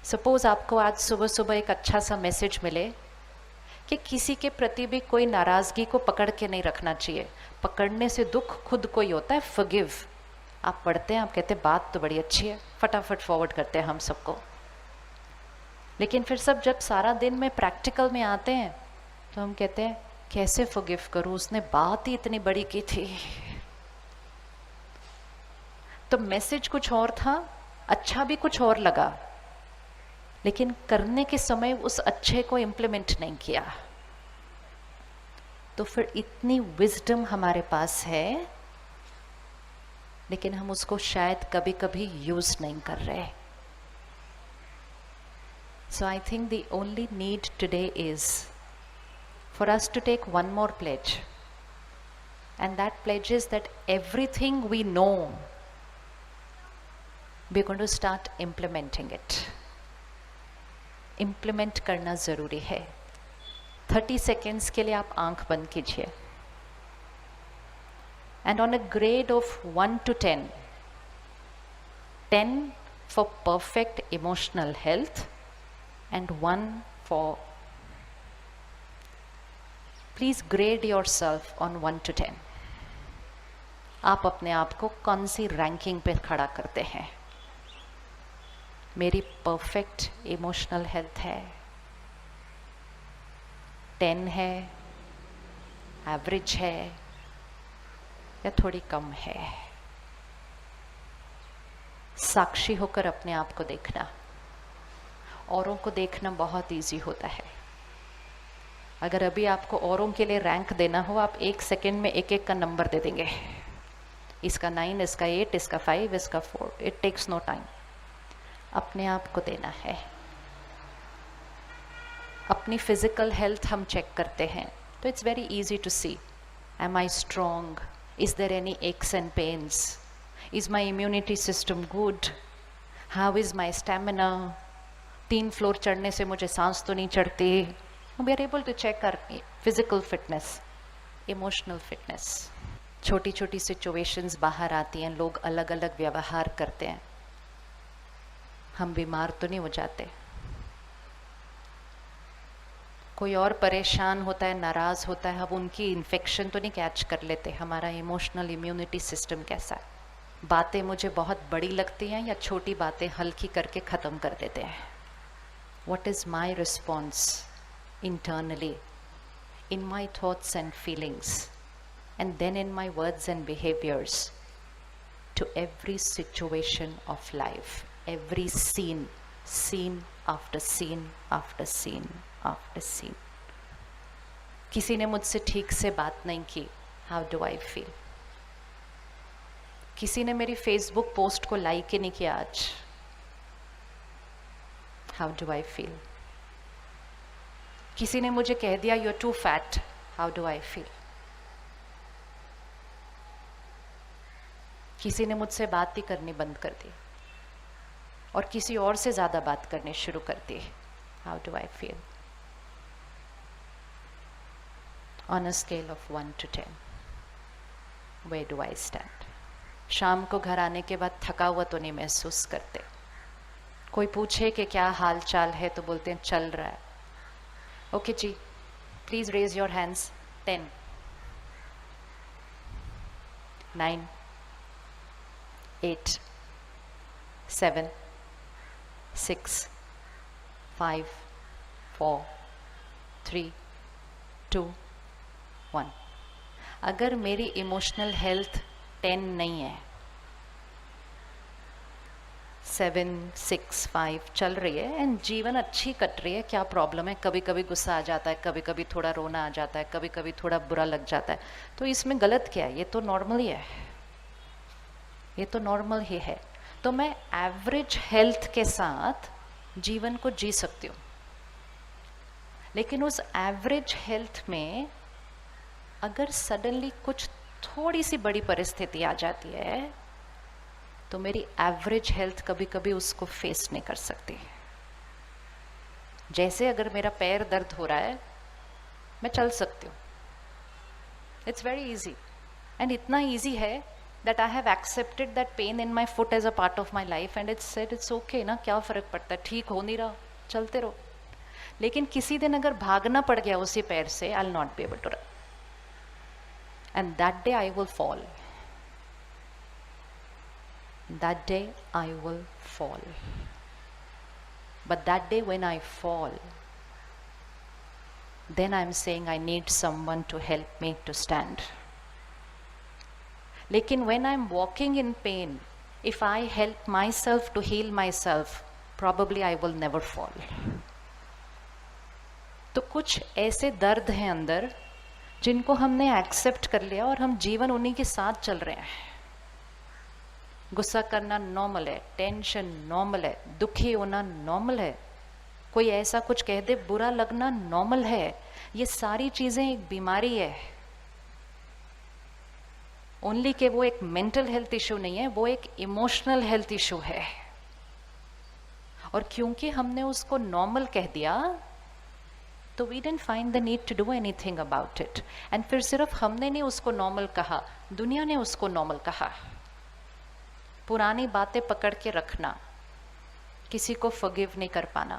Suppose आपको आज सुबह सुबह एक अच्छा सा मैसेज मिले कि किसी के प्रति भी कोई नाराजगी को पकड़ के नहीं रखना चाहिए, पकड़ने से दुख खुद को ही होता है। फॉरगिव आप पढ़ते हैं, आप कहते हैं बात तो बड़ी अच्छी है, फटाफट फॉरवर्ड करते हैं हम सबको। लेकिन फिर सब जब सारा दिन में प्रैक्टिकल में आते हैं तो हम कहते हैं कैसे फॉरगिव करूं, उसने बात ही इतनी बड़ी की थी। तो मैसेज कुछ और था, अच्छा भी कुछ और लगा, लेकिन करने के समय उस अच्छे को इम्प्लीमेंट नहीं किया। तो फिर इतनी विजडम हमारे पास है, लेकिन हम उसको शायद कभी कभी यूज नहीं कर रहे। So I think the only need today is for us to take one more pledge, and that pledge is that everything we know, we're going to start implementing it. Implement करना ज़रूरी है। 30 seconds के लिए आप आंख बंद कीजिए, and on a grade of 1 to 10, 10 for perfect emotional health and 1 for, please grade yourself on 1 to 10. आप अपने आप को कौन सी रैंकिंग पे खड़ा करते हैं? मेरी परफेक्ट इमोशनल हेल्थ है, 10 है, एवरेज है, या थोड़ी कम है? साक्षी होकर अपने आप को देखना। औरों को देखना बहुत इजी होता है। अगर अभी आपको औरों के लिए रैंक देना हो, आप 1 सेकेंड में एक एक का नंबर दे देंगे, इसका 9, इसका 8, इसका 5, इसका 4। It takes no time. अपने आप को देना है। अपनी फिजिकल हेल्थ हम चेक करते हैं तो it's very easy to see, am I strong, is there any aches and pains, is my immunity system good, how is my stamina, 3 floor चढ़ने से मुझे सांस तो नहीं चढ़ती। We are able to check our physical fitness, emotional fitness. छोटी छोटी situations बाहर आती हैं, लोग अलग अलग व्यवहार करते हैं, हम बीमार तो नहीं हो जाते। कोई और परेशान होता है, नाराज होता है, अब उनकी इन्फेक्शन तो नहीं कैच कर लेते। हमारा इमोशनल इम्यूनिटी सिस्टम कैसा है? बातें मुझे बहुत बड़ी लगती हैं या छोटी बातें हल्की करके ख़त्म कर देते हैं। What is my response internally, in my thoughts and feelings, and then in my words and behaviors to every situation of life, every scene, scene after scene after scene after scene. किसी ने मुझसे ठीक से बात नहीं की, how do I feel? किसी ने मेरी फेसबुक पोस्ट को लाइक ही नहीं किया आज, how do I feel? किसी ने मुझे कह दिया you're too fat, how do I feel? किसी ने मुझसे बात ही करनी बंद कर दी और किसी और से ज़्यादा बात करनी शुरू कर दी, how do I feel? On a scale of 1 to 10, where do I stand? शाम को घर आने के बाद थका हुआ तो नहीं महसूस करते। कोई पूछे कि क्या हाल चाल है तो बोलते हैं चल रहा है। ओके जी, प्लीज रेज योर हैंड्स। 10, 9, 8, 7, 6, 5, 4, 3, 2, 1। अगर मेरी इमोशनल हेल्थ 10 नहीं है, 7, 6, 5 चल रही है एंड जीवन अच्छी कट रही है, क्या प्रॉब्लम है? कभी कभी गुस्सा आ जाता है, कभी कभी थोड़ा रोना आ जाता है, कभी कभी थोड़ा बुरा लग जाता है, तो इसमें गलत क्या है? ये तो नॉर्मल ही है, ये तो नॉर्मल ही है। तो मैं एवरेज हेल्थ के साथ जीवन को जी सकती हूँ, लेकिन उस एवरेज हेल्थ में अगर सडनली कुछ थोड़ी सी बड़ी परिस्थिति आ जाती है तो मेरी एवरेज हेल्थ कभी कभी उसको फेस नहीं कर सकती। जैसे अगर मेरा पैर दर्द हो रहा है, मैं चल सकती हूँ, इट्स वेरी इजी, एंड इतना इजी है that I have accepted that pain in my foot as a part of my life and it's said it's okay ना, क्या फर्क पड़ता है, ठीक हो नहीं रहा, चलते रहो. लेकिन किसी दिन अगर भागना पड़ गया उसी पैर से, I'll not be able to run. And that day I will fall. That day I will fall. But that day when I fall, then I'm saying I need someone to help me to stand. लेकिन when I'm walking in pain, if I help myself to heal myself, probably I will never fall. तो कुछ ऐसे दर्द हैं अंदर जिनको हमने accept कर लिया और हम जीवन उन्हीं के साथ चल रहे हैं. गुस्सा करना नॉर्मल है, टेंशन नॉर्मल है, दुखी होना नॉर्मल है, कोई ऐसा कुछ कह दे बुरा लगना नॉर्मल है. ये सारी चीजें एक बीमारी है. ओनली कि वो एक मेंटल हेल्थ इशू नहीं है, वो एक इमोशनल हेल्थ इशू है. और क्योंकि हमने उसको नॉर्मल कह दिया तो we didn't find the need to do anything about it. And फिर सिर्फ हमने नहीं उसको नॉर्मल कहा, दुनिया ने उसको नॉर्मल कहा. पुरानी बातें पकड़ के रखना, किसी को फॉरगिव नहीं कर पाना,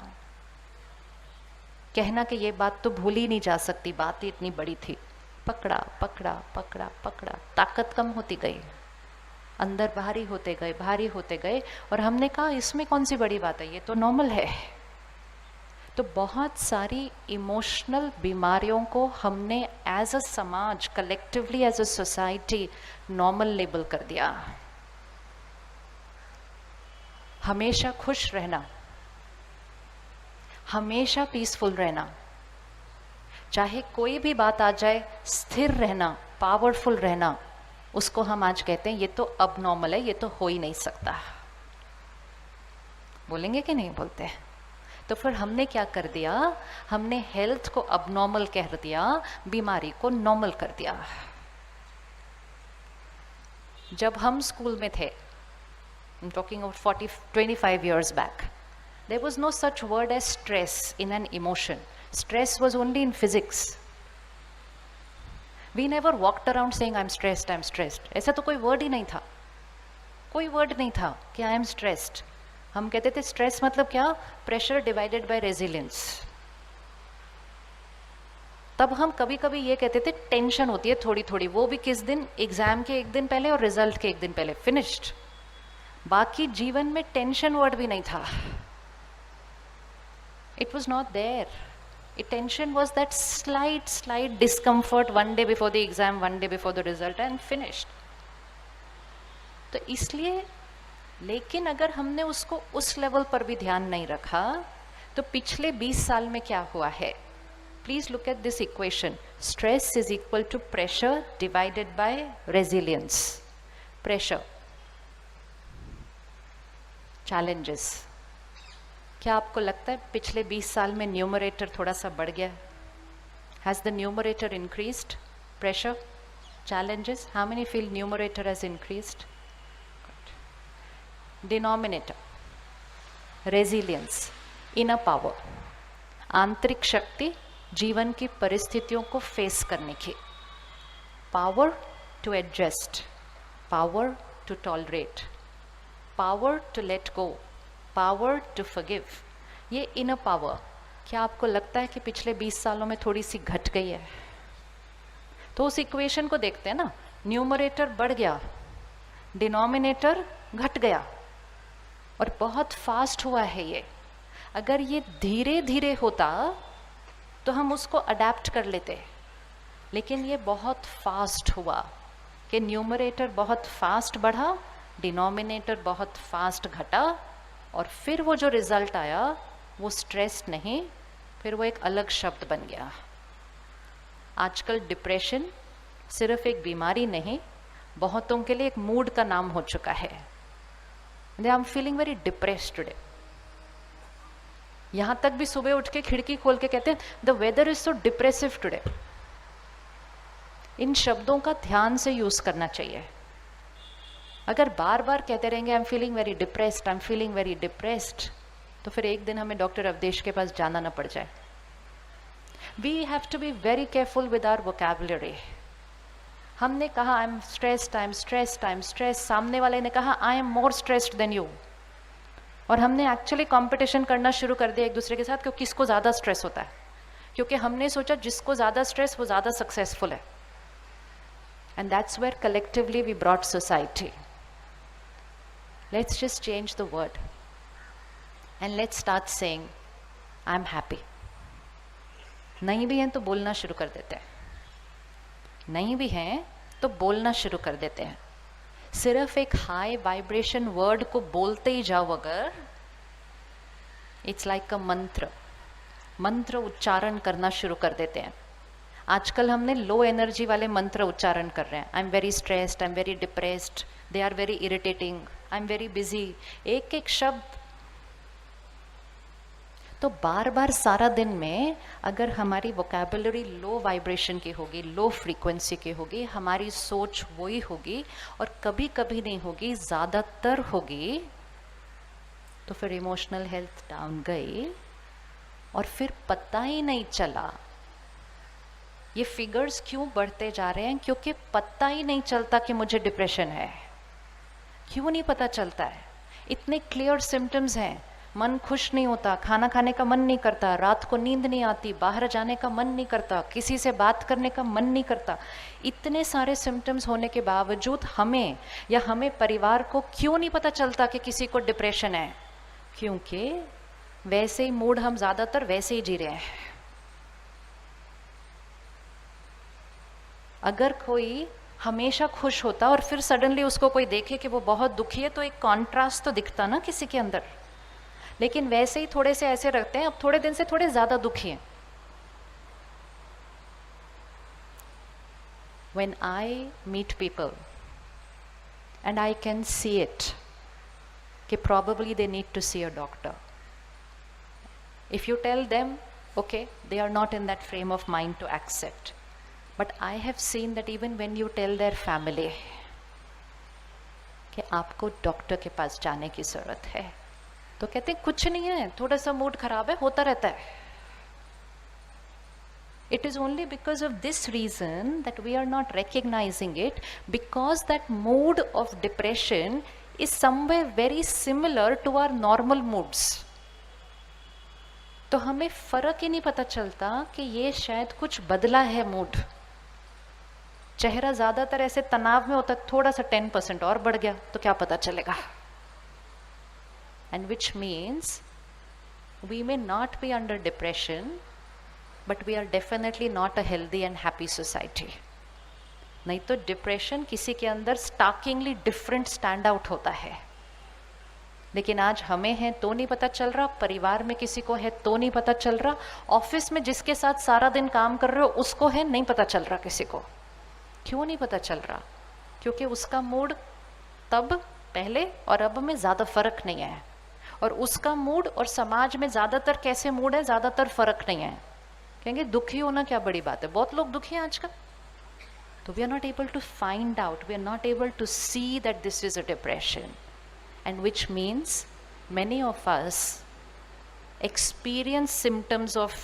कहना कि ये बात तो भूल ही नहीं जा सकती, बात ही इतनी बड़ी थी. पकड़ा पकड़ा पकड़ा पकड़ा, ताकत कम होती गई, अंदर भारी होते गए, भारी होते गए. और हमने कहा इसमें कौन सी बड़ी बात है, ये तो नॉर्मल है. तो बहुत सारी इमोशनल बीमारियों को हमने एज अ समाज, collectively as a society normal label कर दिया. हमेशा खुश रहना, हमेशा पीसफुल रहना, चाहे कोई भी बात आ जाए स्थिर रहना, पावरफुल रहना, उसको हम आज कहते हैं ये तो अब नॉर्मल है, ये तो हो ही नहीं सकता. बोलेंगे कि नहीं बोलते? तो फिर हमने क्या कर दिया, हमने हेल्थ को अब नॉर्मल कह दिया, बीमारी को नॉर्मल कर दिया. जब हम स्कूल में थे, I'm talking of 25 years back, there was no such word as stress in an emotion. Stress was only in physics. We never walked around saying I'm stressed, I'm stressed. ऐसा तो कोई word ही नहीं था, कोई word नहीं था कि I am stressed. हम कहते थे स्ट्रेस मतलब क्या, प्रेशर डिवाइडेड बाय रेजिलियंस. तब हम कभी कभी ये कहते थे टेंशन होती है थोड़ी थोड़ी, वो भी किस दिन, एग्जाम के एक दिन पहले और रिजल्ट के एक दिन पहले, फिनिश्ड. बाकी जीवन में टेंशन वर्ड भी नहीं था. It was not there. Tension was that slight discomfort one day before the exam, one day before the result and finished. तो इसलिए, लेकिन अगर हमने उसको उस लेवल पर भी ध्यान नहीं रखा तो पिछले 20 साल में क्या हुआ है. Please look at this equation. Stress is equal to pressure divided by resilience. Pressure, challenges. क्या आपको लगता है पिछले 20 साल में न्यूमरेटर थोड़ा सा बढ़ गया? Has the numerator increased? Pressure, challenges, how many feel numerator has increased? Good. Denominator, resilience, inner power, आंतरिक शक्ति जीवन की परिस्थितियों को फेस करने की, power to adjust, power to tolerate, power to let go, power to forgive. ये inner power क्या आपको लगता है कि पिछले 20 सालों में थोड़ी सी घट गई है? तो उस इक्वेशन को देखते हैं ना, न्यूमरेटर बढ़ गया, डिनोमिनेटर घट गया, और बहुत फास्ट हुआ है ये. अगर ये धीरे धीरे होता तो हम उसको अडेप्ट कर लेते, लेकिन ये बहुत फास्ट हुआ कि न्यूमरेटर बहुत फास्ट बढ़ा, डिनोमिनेटर बहुत फास्ट घटा, और फिर वो जो रिजल्ट आया वो स्ट्रेस नहीं, फिर वो एक अलग शब्द बन गया. आजकल डिप्रेशन सिर्फ एक बीमारी नहीं, बहुतों के लिए एक मूड का नाम हो चुका है. I am feeling very depressed today. यहां तक भी सुबह उठ के खिड़की खोल के कहते हैं the weather is so depressive today. इन शब्दों का ध्यान से यूज करना चाहिए. अगर बार बार कहते रहेंगे I am feeling very depressed, I am feeling very depressed, तो फिर एक दिन हमें डॉक्टर अवधेश के पास जाना ना पड़ जाए. We have to be very careful with our vocabulary. हमने कहा I am stressed, I am stressed, I am stressed, सामने वाले ने कहा I am more stressed than you, और हमने एक्चुअली कंपटीशन करना शुरू कर दिया एक दूसरे के साथ कि किसको ज़्यादा स्ट्रेस होता है, क्योंकि हमने सोचा जिसको ज़्यादा स्ट्रेस वो ज़्यादा सक्सेसफुल है. And that's where collectively we brought society. Let's just change the word and let's start saying I am happy. नहीं भी हैं तो बोलना शुरू कर देते हैं, नहीं भी हैं तो बोलना शुरू कर देते हैं. सिर्फ एक हाई वाइब्रेशन वर्ड को बोलते ही जाओ अगर, इट्स लाइक अ मंत्र, मंत्र उच्चारण करना शुरू कर देते हैं. आजकल हमने लो एनर्जी वाले मंत्र उच्चारण कर रहे हैं. I am very stressed, I am very depressed, they are very irritating, I am very busy, एक एक शब्द. तो बार बार सारा दिन में अगर हमारी वोकैबुलरी लो वाइब्रेशन की होगी, लो फ्रीक्वेंसी की होगी, हमारी सोच वही होगी और कभी कभी नहीं होगी, ज़्यादातर होगी, तो फिर इमोशनल हेल्थ डाउन गई और फिर पता ही नहीं चला. ये फिगर्स क्यों बढ़ते जा रहे हैं? क्योंकि पता ही नहीं चलता कि मुझे डिप्रेशन है. क्यों नहीं पता चलता है? इतने क्लियर सिम्टम्स हैं. मन खुश नहीं होता, खाना खाने का मन नहीं करता, रात को नींद नहीं आती, बाहर जाने का मन नहीं करता, किसी से बात करने का मन नहीं करता. इतने सारे सिम्टम्स होने के बावजूद हमें या हमें परिवार को क्यों नहीं पता चलता कि किसी को डिप्रेशन है? क्योंकि वैसे ही मूड हम ज़्यादातर वैसे ही जी रहे हैं. अगर कोई हमेशा खुश होता और फिर सडनली उसको कोई देखे कि वो बहुत दुखी है, तो एक कॉन्ट्रास्ट तो दिखता ना किसी के अंदर. लेकिन वैसे ही थोड़े से ऐसे रखते हैं, अब थोड़े दिन से थोड़े ज़्यादा दुखी हैं. When I meet people and I can see it, कि probably they need to see a doctor. If you tell them, okay, they are not in that frame of mind to accept. But I have seen that even when you tell their family कि आपको doctor के पास जाने की ज़रूरत है, तो कहते हैं कुछ नहीं है, थोड़ा सा मूड खराब है, होता रहता है. It is only because of this reason that we are not recognizing it, because that mood of depression is somewhere very similar to our normal moods. तो हमें फर्क ही नहीं पता चलता कि ये शायद कुछ बदला है मूड. चेहरा ज़्यादातर ऐसे तनाव में होता है, थोड़ा सा 10% और बढ़ गया तो क्या पता चलेगा. And which means we may not be under depression, but we are definitely not a healthy and happy society. नहीं तो डिप्रेशन किसी के अंदर स्टार्किंगली डिफरेंट स्टैंड आउट होता है. लेकिन आज हमें है तो नहीं पता चल रहा, परिवार में किसी को है तो नहीं पता चल रहा, ऑफिस में जिसके साथ सारा दिन काम कर रहे हो उसको है नहीं पता चल रहा किसी को. क्यों नहीं पता चल रहा? क्योंकि उसका मूड तब पहले और अब में ज़्यादा फर्क नहीं है, और उसका मूड और समाज में ज़्यादातर कैसे मूड है ज़्यादातर फर्क नहीं है. कहेंगे दुखी होना क्या बड़ी बात है, बहुत लोग दुखी हैं आजकल. तो we are not able to find out, we are not able to see that this is a depression, and which means many of us experience symptoms of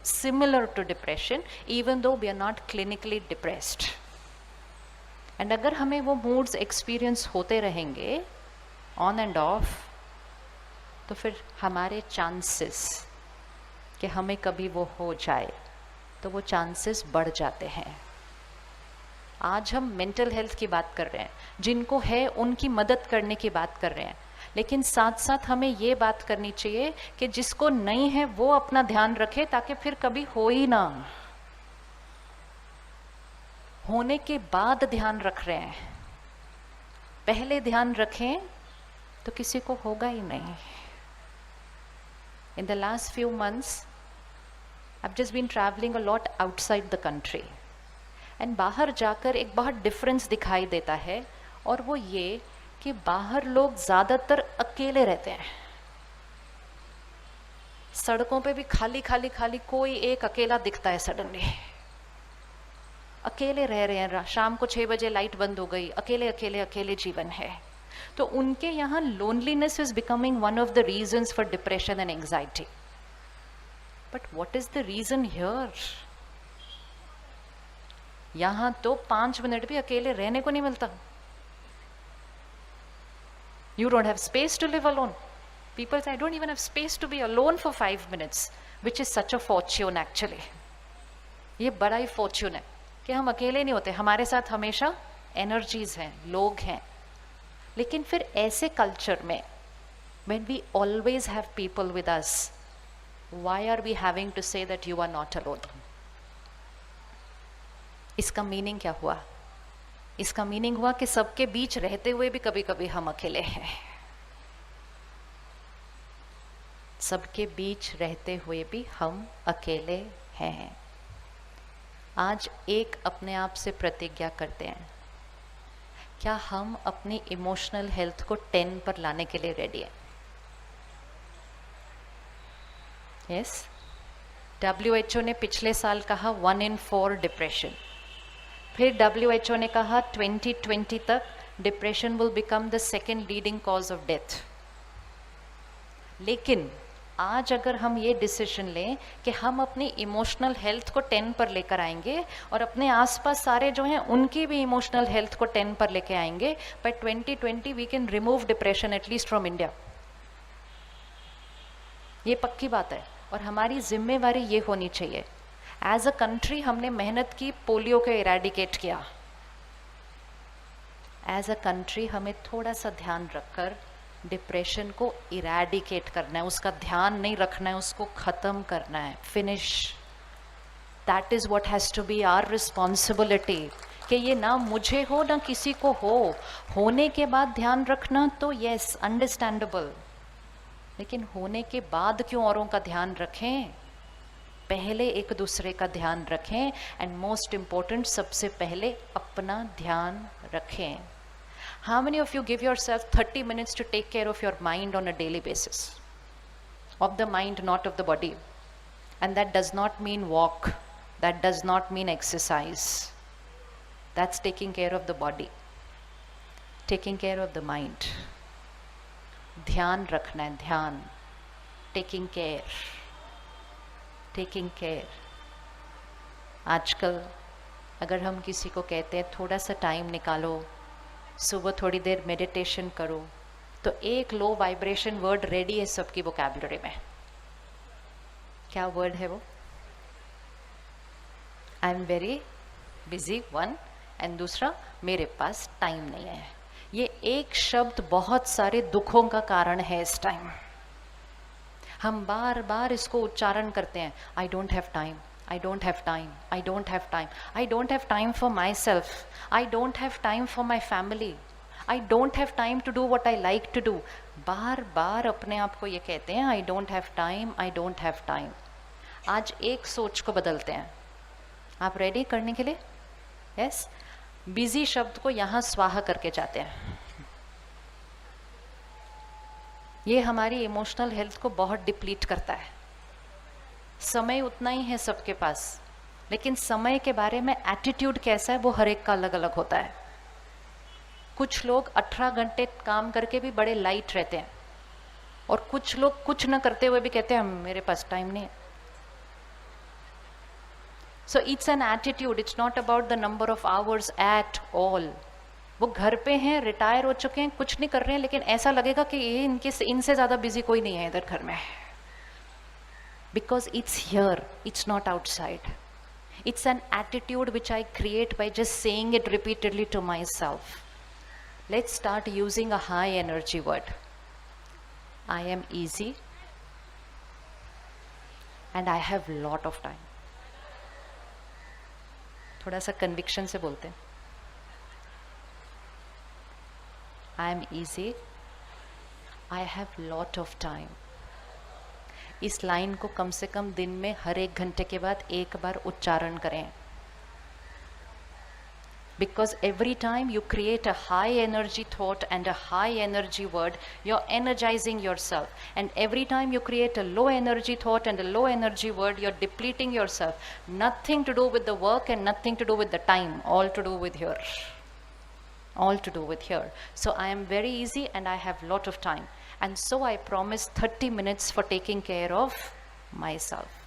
similar to depression even though we are not clinically depressed. And अगर हमें वो moods experience होते रहेंगे on end of, तो फिर हमारे chances कि हमें कभी वो हो जाए तो वो चांसेस बढ़ जाते हैं. आज हम मेंटल हेल्थ की बात कर रहे हैं, जिनको है उनकी मदद करने की बात कर रहे हैं, लेकिन साथ साथ हमें ये बात करनी चाहिए कि जिसको नहीं है वो अपना ध्यान रखे ताकि फिर कभी हो ही ना. होने के बाद ध्यान रख रहे हैं, पहले ध्यान रखें तो किसी को होगा ही नहीं. In the last few months, I've just been traveling a lot outside the country. And बाहर जाकर एक बहुत डिफरेंस दिखाई देता है, और वो ये कि बाहर लोग ज़्यादातर अकेले रहते हैं. सड़कों पे भी खाली खाली खाली, कोई एक अकेला दिखता है सडनली. अकेले रह रहे हैं, शाम को 6 बजे लाइट बंद हो गई, अकेले अकेले अकेले जीवन है. तो उनके यहाँ loneliness is becoming one of the reasons for depression and anxiety. But what is the reason here? यहाँ तो 5 मिनट भी अकेले रहने को नहीं मिलता. You don't have space to live alone. People say, I don't even have space to be alone for 5 minutes, which is such a fortune actually. ये बड़ा ही fortune है कि हम अकेले नहीं होते, हमारे साथ हमेशा energies हैं, लोग हैं. लेकिन फिर ऐसे culture में, when we always have people with us, why are we having to say that you are not alone? इसका मीनिंग क्या हुआ? इसका मीनिंग हुआ कि सबके बीच रहते हुए भी कभी कभी हम अकेले हैं. सबके बीच रहते हुए भी हम अकेले हैं. आज एक अपने आप से प्रतिज्ञा करते हैं, क्या हम अपनी इमोशनल हेल्थ को 10 पर लाने के लिए रेडी हैं? यस. WHO ने पिछले साल कहा 1 in 4 डिप्रेशन. फिर WHO ने कहा 2020 तक depression will become the second leading cause of death. लेकिन आज अगर हम ये डिसीजन लें कि हम अपनी इमोशनल हेल्थ को 10 पर लेकर आएंगे और अपने आसपास सारे जो हैं उनकी भी इमोशनल हेल्थ को 10 पर लेकर आएंगे, by 2020 we can remove depression at least from India. ये पक्की बात है और हमारी जिम्मेवारी ये होनी चाहिए. एज अ कंट्री हमने मेहनत की, पोलियो को इरेडिकेट किया. एज अ कंट्री हमें थोड़ा सा ध्यान रखकर डिप्रेशन को इरेडिकेट करना है. उसका ध्यान नहीं रखना है, उसको खत्म करना है. Finish. That is what has to be our responsibility. कि ये ना मुझे हो ना किसी को हो. होने के बाद ध्यान रखना तो यस अंडरस्टैंडेबल, लेकिन होने के बाद क्यों औरों का ध्यान रखें? पहले एक दूसरे का ध्यान रखें. एंड मोस्ट इम्पोर्टेंट, सबसे पहले अपना ध्यान रखें. How many of you give yourself 30 minutes to take care of your mind on a daily basis? Of the mind, not of the body. And that does not mean walk. That does not mean exercise. That's taking care of the body. Taking care of the mind. ध्यान रखना है, ध्यान. Taking care. Taking care. आजकल अगर हम किसी को कहते हैं थोड़ा सा टाइम निकालो, सुबह थोड़ी देर मेडिटेशन करो, तो एक लो वाइब्रेशन वर्ड रेडी है सबकी वोकैबुलरी में. क्या वर्ड है वो? आई am very busy, one. And दूसरा, मेरे पास टाइम नहीं है. ये एक शब्द बहुत सारे दुखों का कारण है इस टाइम. हम बार बार इसको उच्चारण करते हैं. I don't have time, I don't have time, I don't have time, I don't have time for myself, I don't have time for my family, I don't have time to do what I like to do. बार बार अपने आप को ये कहते हैं, I don't have time, I don't have time. आज एक सोच को बदलते हैं. आप रेडी करने के लिए? यस. बिजी शब्द को यहाँ स्वाहा करके जाते हैं. ये हमारी इमोशनल हेल्थ को बहुत डिप्लीट करता है. समय उतना ही है सबके पास, लेकिन समय के बारे में एटीट्यूड कैसा है वो हर एक का अलग अलग होता है. कुछ लोग 18 घंटे काम करके भी बड़े लाइट रहते हैं और कुछ लोग कुछ न करते हुए भी कहते हैं मेरे पास टाइम नहीं है. So it's an attitude. It's not about the number of hours at all. वो घर पे हैं, रिटायर हो चुके हैं, कुछ नहीं कर रहे हैं, लेकिन ऐसा लगेगा कि ये इनसे ज़्यादा बिजी कोई नहीं है इधर घर में. Because it's here, it's not outside. It's an attitude which I create by just saying it repeatedly to myself. Let's start using a high energy word. I am easy and I have lot of time. थोड़ा सा conviction से बोलते हैं. I am easy. I have lot of time. इस line को कम से कम दिन में हर 1 घंटे के बाद एक बार उच्चारण करें. Because every time you create a high energy thought and a high energy word, you're energizing yourself. And every time you create a low energy thought and a low energy word, you're depleting yourself. Nothing to do with the work and nothing to do with the time, all to do with here. All to do with here. So I am very easy and I have lot of time. And so I promise 30 minutes for taking care of myself.